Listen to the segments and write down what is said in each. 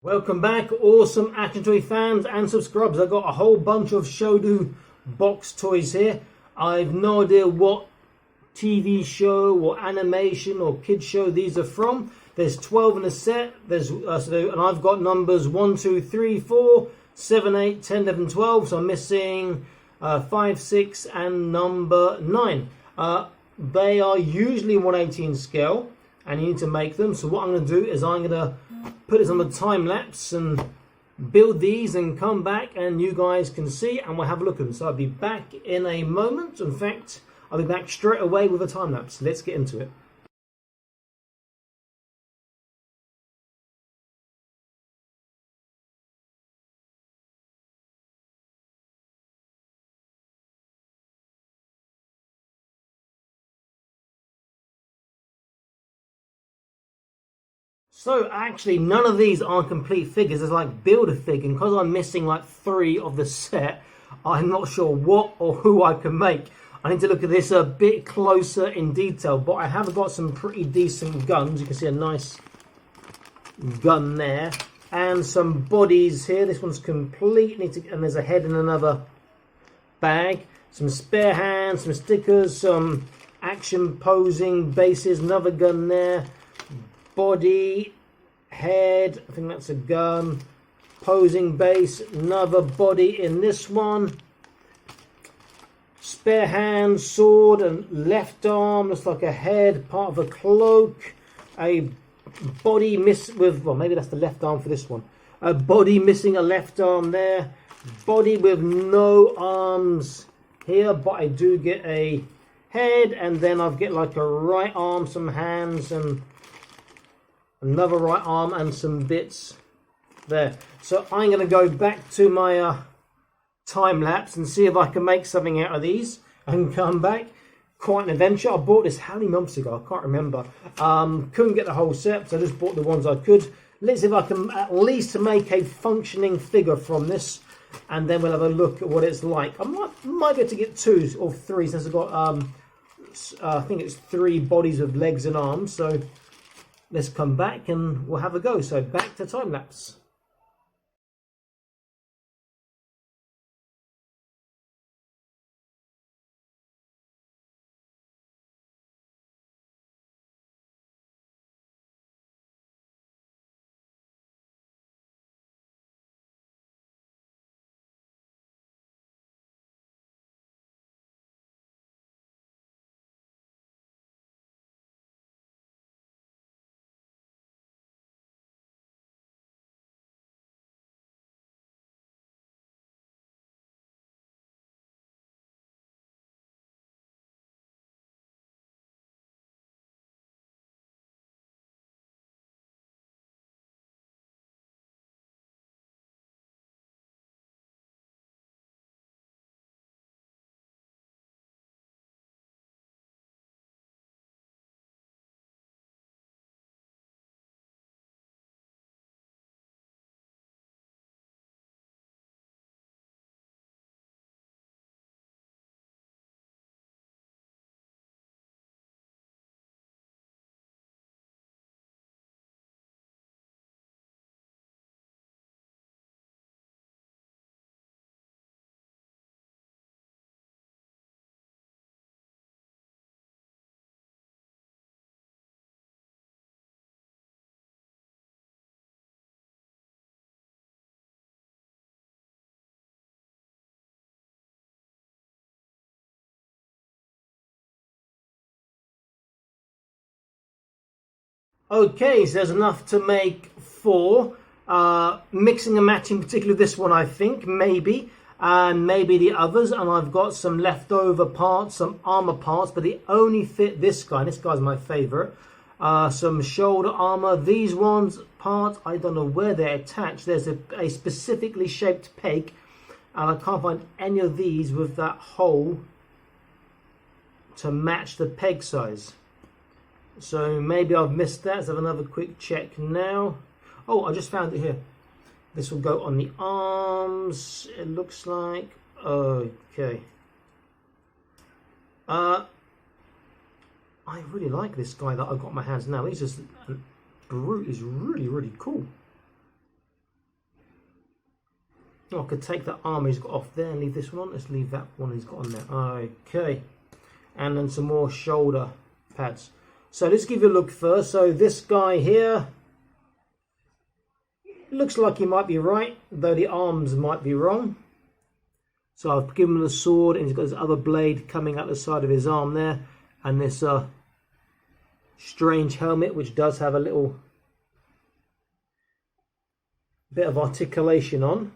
Welcome back, awesome action toy fans and subscribers. I've got a whole bunch of Shodo Box toys here. I've no idea what TV show or animation or kid show these are from. There's 12 in a set. And I've got numbers 1, 2, 3, 4, 7, 8, 10, 11, 12. So I'm missing 5, 6 and number 9. They are usually 1/18 scale and you need to make them. So what I'm going to do is I'm going to put this on the time lapse and build these and come back and you guys can see and we'll have a look at them. So I'll be back in a moment. In fact, I'll be back straight away with a time lapse. Let's get into it. So actually none of these are complete figures. There's like build a figure, and because I'm missing like 3 of the set, I'm not sure what or who I can make. I need to look at this a bit closer in detail, but I have got some pretty decent guns. You can see a nice gun there and some bodies here. This one's complete, and there's a head in another bag, some spare hands, some stickers, some action posing bases, another gun there, body, head, I think that's a gun, posing base, another body in this one, spare hand, sword and left arm, looks like a head, part of a cloak, a body well, maybe that's the left arm for this one, a body missing a left arm there, body with no arms here, but I do get a head, and then I've get like a right arm, some hands and another right arm and some bits there. So I'm going to go back to my time lapse and see if I can make something out of these and come back. Quite an adventure. I bought this how many months ago? I can't remember. Couldn't get the whole set, so I just bought the ones I could. Let's see if I can at least make a functioning figure from this, and then we'll have a look at what it's like. I might be able to get 2 or 3 since I've got I think it's 3 bodies with legs and arms. So let's come back and we'll have a go. So back to time lapse. Okay, so there's enough to make 4. Mixing and matching, particularly this one, I think, maybe. And maybe the others. And I've got some leftover parts, some armor parts, but they only fit this guy. This guy's my favorite. Some shoulder armor. These ones, parts, I don't know where they're attached. There's a specifically shaped peg. And I can't find any of these with that hole to match the peg size. So maybe I've missed that. Let's have another quick check now. Oh, I just found it here. This will go on the arms, it looks like. Okay. I really like this guy that I've got in my hands now. He's just a brute. He's really, really cool. I could take that arm he's got off there and leave this one on. Let's leave that one he's got on there. Okay. And then some more shoulder pads. So let's give you a look first. So this guy here looks like he might be right, though the arms might be wrong. So I've given him the sword, and he's got this other blade coming out the side of his arm there, and this strange helmet, which does have a little bit of articulation on.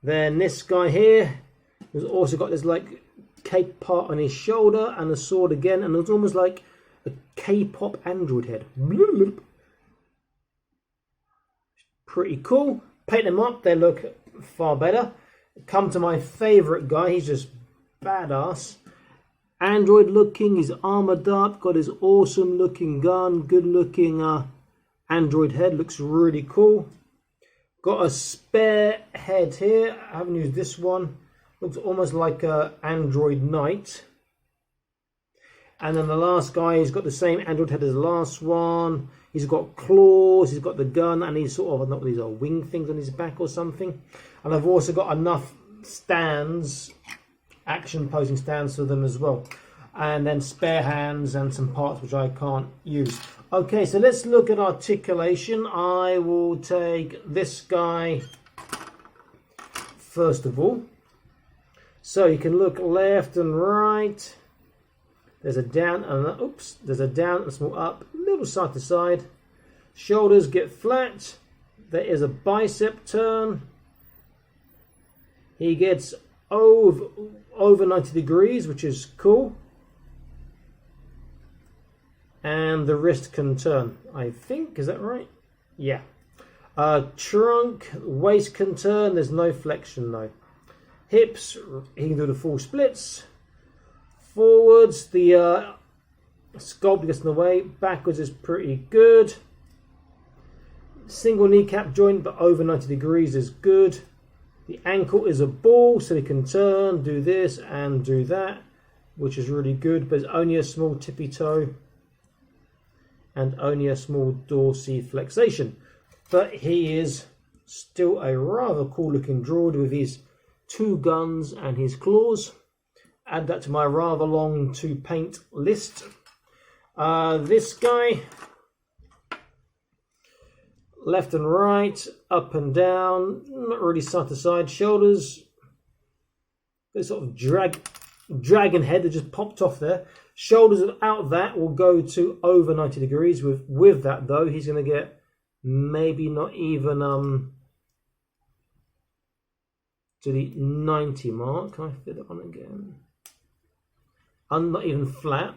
Then this guy here has also got this like cape part on his shoulder, and a sword again, and it's almost like a K-pop android head. Pretty cool. Paint them up, they look far better. Come to my favourite guy, he's just badass. Android looking, he's armoured up, got his awesome looking gun, good looking android head, looks really cool. Got a spare head here, I haven't used this one. Looks almost like a android knight. And then the last guy, he's got the same android head as the last one. He's got claws, he's got the gun, and he's sort of, not these are wing things on his back or something. And I've also got enough stands, action posing stands for them as well. And then spare hands and some parts which I can't use. Okay, so let's look at articulation. I will take this guy first of all. So you can look left and right. There's a down and a, oops, there's a down and a small up, a little side to side. Shoulders get flat. There is a bicep turn. He gets over 90 degrees, which is cool. And the wrist can turn, I think, is that right? Yeah. Trunk, waist can turn, there's no flexion though. Hips, he can do the full splits. Forwards, the sculpt gets in the way. Backwards is pretty good. Single kneecap joint, but over 90 degrees is good. The ankle is a ball, so he can turn, do this and do that, which is really good, but it's only a small tippy toe and only a small dorsiflexation. But he is still a rather cool looking droid with his two guns and his claws. Add that to my rather long to paint list. This guy, left and right, up and down, not really side to side. Shoulders, this sort of dragon head that just popped off there. Shoulders without that will go to over 90 degrees. With that though, he's going to get maybe not even to the 90 mark. Can I fit it on again? I'm not even flat.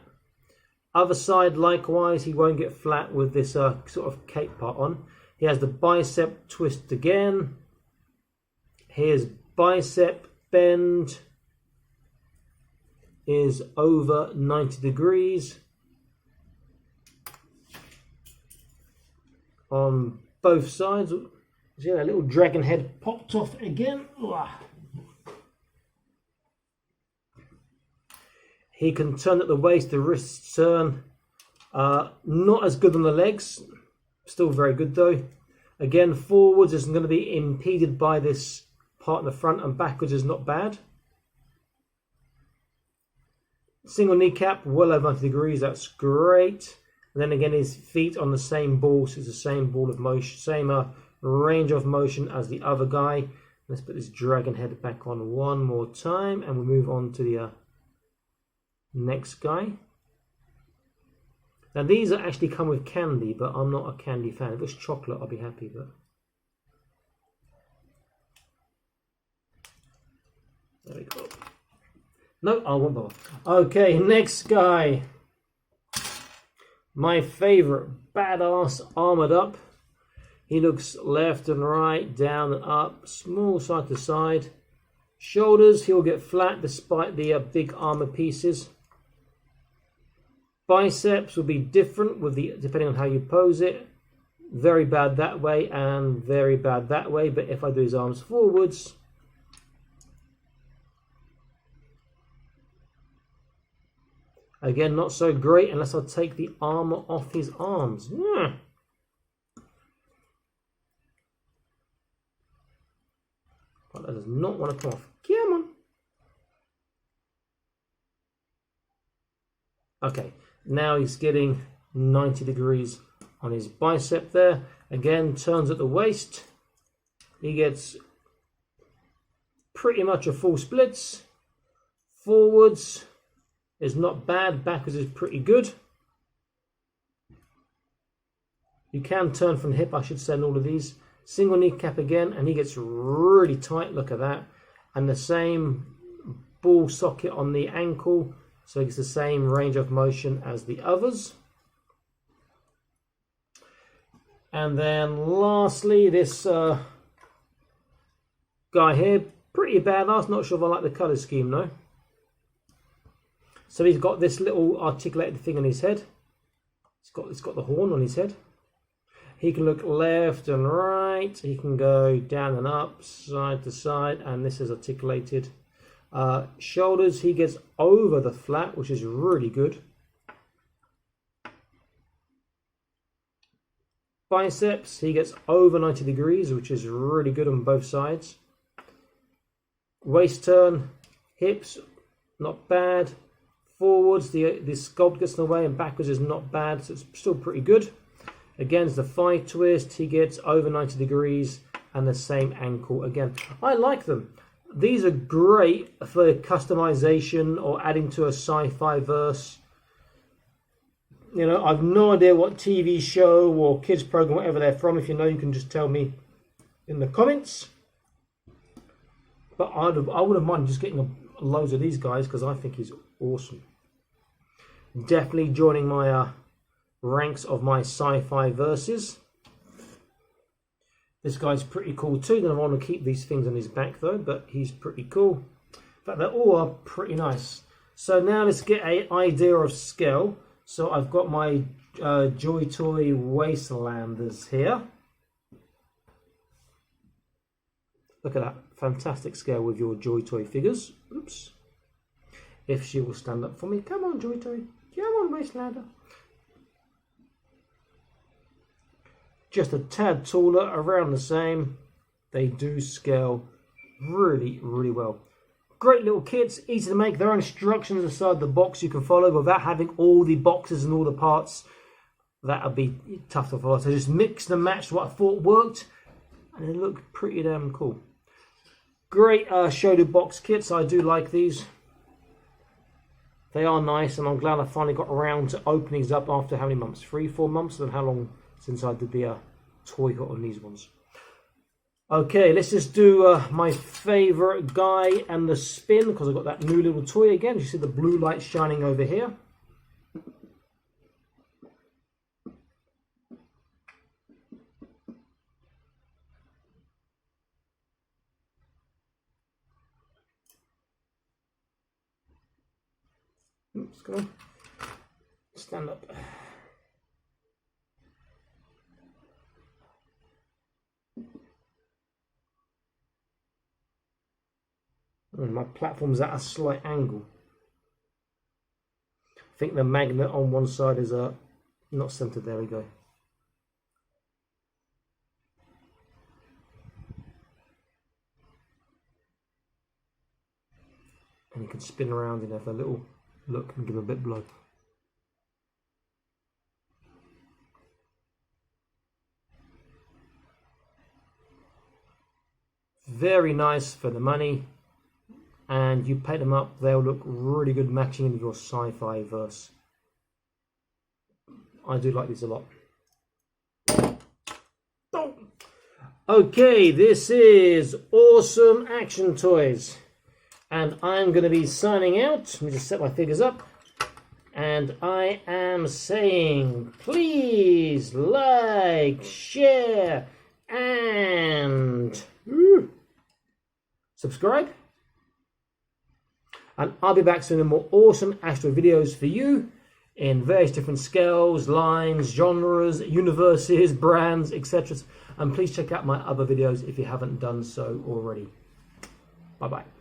Other side likewise, he won't get flat with this sort of cape part on. He has the bicep twist again. His bicep bend is over 90 degrees on both sides. See that little dragon head popped off again. He can turn at the waist, the wrists turn. Not as good on the legs. Still very good though. Again, forwards isn't going to be impeded by this part in the front, and backwards is not bad. Single kneecap, well over 90 degrees, that's great. And then again, his feet on the same ball, so it's the same ball of motion, same range of motion as the other guy. Let's put this dragon head back on one more time, and we'll move on to the next guy. Now these are actually come with candy, but I'm not a candy fan. If it's chocolate, I'll be happy. But there we go. No, I won't bother. Okay, next guy. My favourite, badass, armoured up. He looks left and right, down and up, small side to side. Shoulders, he'll get flat despite the big armour pieces. Biceps will be different with the depending on how you pose it. Very bad that way and very bad that way. But if I do his arms forwards, again, not so great unless I take the armour off his arms. But that does not want to come off. Come on. Okay, now he's getting 90 degrees on his bicep there. Again, turns at the waist. He gets pretty much a full splits. Forwards is not bad. Backwards is pretty good. You can turn from the hip, I should say, in all of these. Single kneecap again, and he gets really tight. Look at that. And the same ball socket on the ankle, so it's the same range of motion as the others. And then lastly, this guy here, pretty badass. Not sure if I like the colour scheme though. So he's got this little articulated thing on his head. It's got the horn on his head. He can look left and right. He can go down and up, side to side, and this is articulated. Shoulders, he gets over the flat, which is really good. Biceps, he gets over 90 degrees, which is really good on both sides. Waist turn, hips, not bad. Forwards, the sculpt gets in the way, and backwards is not bad, so it's still pretty good. Again, it's the thigh twist, he gets over 90 degrees, and the same ankle again. I like them. These are great for customization or adding to a sci-fi verse. You know, I've no idea what TV show or kids program, whatever they're from. If you know, you can just tell me in the comments. But I wouldn't mind just getting loads of these guys because I think he's awesome. Definitely joining my ranks of my sci-fi verses. This guy's pretty cool too. Then I want to keep these things on his back though, but he's pretty cool. In fact, they all are pretty nice. So now let's get an idea of scale. So I've got my Joy Toy Wastelanders here. Look at that, fantastic scale with your Joy Toy figures. Oops. If she will stand up for me. Come on, Joy Toy. Come on, Wastelander. Just a tad taller, around the same. They do scale really, really well. Great little kits, easy to make. There are instructions inside the box you can follow without having all the boxes and all the parts. That would be tough to follow. So just mix and match what I thought worked, and they look pretty damn cool. Great Shodo Box kits. I do like these. They are nice, and I'm glad I finally got around to opening these up after how many months? 3-4 months? I don't know how long since I did the toy hut on these ones. Okay, let's just do my favourite guy and the spin, because I've got that new little toy again. You see the blue light shining over here. Oops, go on. Stand up. And my platform's at a slight angle. I think the magnet on one side is not centered. There we go. And you can spin around and have a little look and give a bit of blow. Very nice for the money. And you paint them up, they'll look really good matching in your sci-fi verse. I do like these a lot. Oh. Okay, this is Awesome Action Toys. And I'm going to be signing out. Let me just set my figures up. And I am saying, please like, share, and subscribe. And I'll be back soon with more awesome Astro videos for you in various different scales, lines, genres, universes, brands, etc. And please check out my other videos if you haven't done so already. Bye-bye.